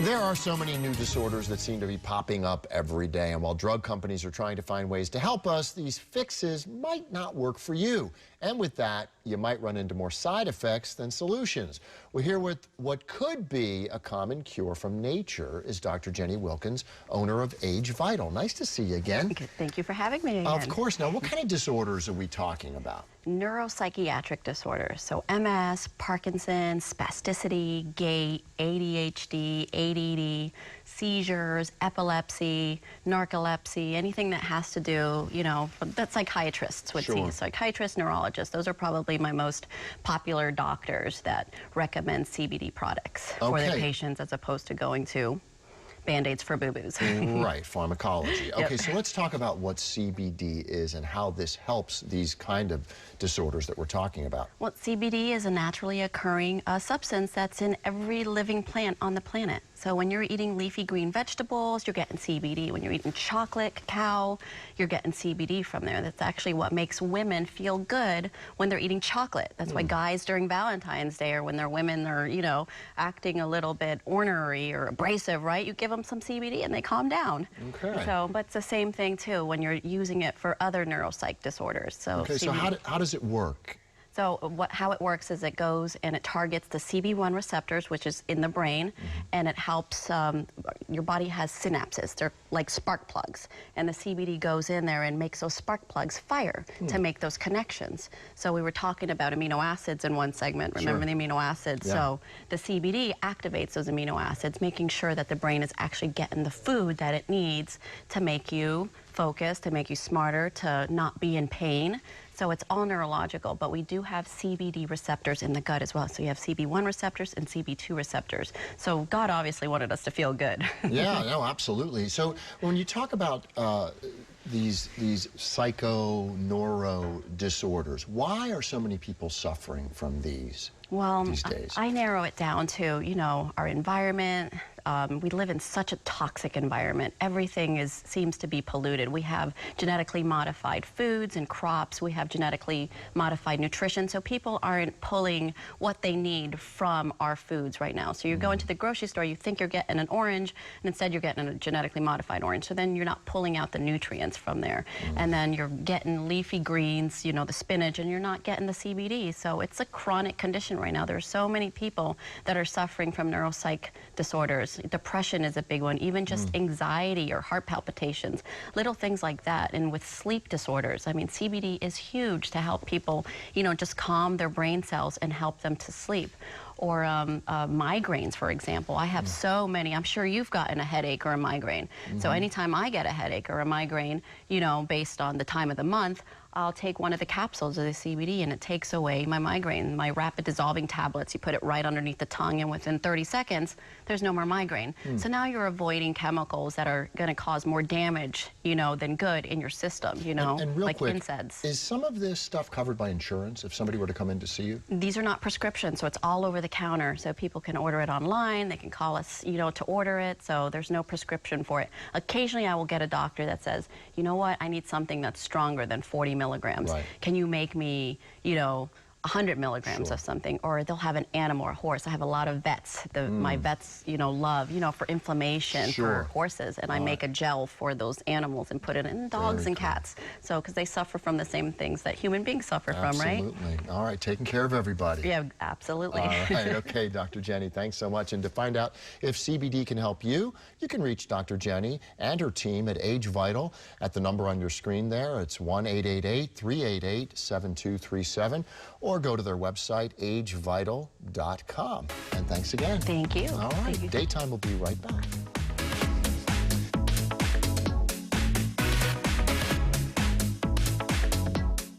There are so many new disorders that seem to be popping up every day, and while drug companies are trying to find ways to help us, these fixes might not work for you. And with that, you might run into more side effects than solutions. We're here with what could be a common cure from nature is Dr. Jenny Wilkins, owner of Age Vital. Nice to see you again. Thank you for having me again. Of course. Now, what kind of disorders are we talking about? Neuropsychiatric disorders, so MS, Parkinson's, spasticity, gait, ADHD, ADD, seizures, epilepsy, narcolepsy, anything that has to do, that psychiatrists would see. Psychiatrists, neurologists, those are probably my most popular doctors that recommend CBD products for their patients as opposed to going to Band-Aids for boo-boos. Right, pharmacology. Okay, so let's talk about what CBD is and how this helps these kind of disorders that we're talking about. Well, CBD is a naturally occurring substance that's in every living plant on the planet. So when you're eating leafy green vegetables, you're getting CBD. When you're eating chocolate, cacao, you're getting CBD from there. That's actually what makes women feel good when they're eating chocolate. That's why guys during Valentine's Day or when their women are, acting a little bit ornery or abrasive, right? You give them some CBD and they calm down. Okay. So, but it's the same thing too when you're using it for other neuropsych disorders. So okay, so how does it work? So how it works is it goes and it targets the CB1 receptors, which is in the brain, and it helps, your body has synapses. They're like spark plugs. And the CBD goes in there and makes those spark plugs fire to make those connections. So we were talking about amino acids in one segment. Remember the amino acids? Yeah. So the CBD activates those amino acids, making sure that the brain is actually getting the food that it needs to make you focus, to make you smarter, to not be in pain. So it's all neurological, but we do have CBD receptors in the gut as well. So you have CB1 receptors and CB2 receptors. So God obviously wanted us to feel good. Yeah, no, absolutely. So when you talk about these psycho-neuro disorders, why are so many people suffering from these? Well, these days? I narrow it down to, our environment. We live in such a toxic environment. Everything seems to be polluted. We have genetically modified foods and crops. We have genetically modified nutrition. So people aren't pulling what they need from our foods right now. So you're going to the grocery store, you think you're getting an orange, and instead you're getting a genetically modified orange. So then you're not pulling out the nutrients from there. And then you're getting leafy greens, the spinach, and you're not getting the CBD. So it's a chronic condition right now. There are so many people that are suffering from neuropsych disorders. Depression is a big one, even just anxiety or heart palpitations, little things like that. And with sleep disorders, I mean, CBD is huge to help people, just calm their brain cells and help them to sleep. Or migraines, for example. I have so many. I'm sure you've gotten a headache or a migraine. So anytime I get a headache or a migraine, based on the time of the month, I'll take one of the capsules of the CBD and it takes away my migraine. My rapid dissolving tablets, you put it right underneath the tongue and within 30 seconds, there's no more migraine. So now you're avoiding chemicals that are going to cause more damage, than good in your system, and real like quick, NSAIDs. Is some of this stuff covered by insurance if somebody were to come in to see you? These are not prescriptions, so it's all over the counter. So people can order it online, they can call us, to order it, so there's no prescription for it. Occasionally I will get a doctor that says, you know what, I need something that's stronger than 40 milligrams. Right. Can you make me, 100 milligrams of something? Or they'll have an animal or horse. I have a lot of vets. My vets, love, for inflammation for horses. And I make a gel for those animals and put it in dogs and cats. So, because they suffer from the same things that human beings suffer from, right? Absolutely. All right, taking care of everybody. Yeah, absolutely. All right, okay, Dr. Jenny, thanks so much. And to find out if CBD can help you, you can reach Dr. Jenny and her team at Age Vital at the number on your screen there. It's 1-888-388-7237. Or go to their website, agevital.com. And thanks again. Thank you. All right, Daytime will be right back.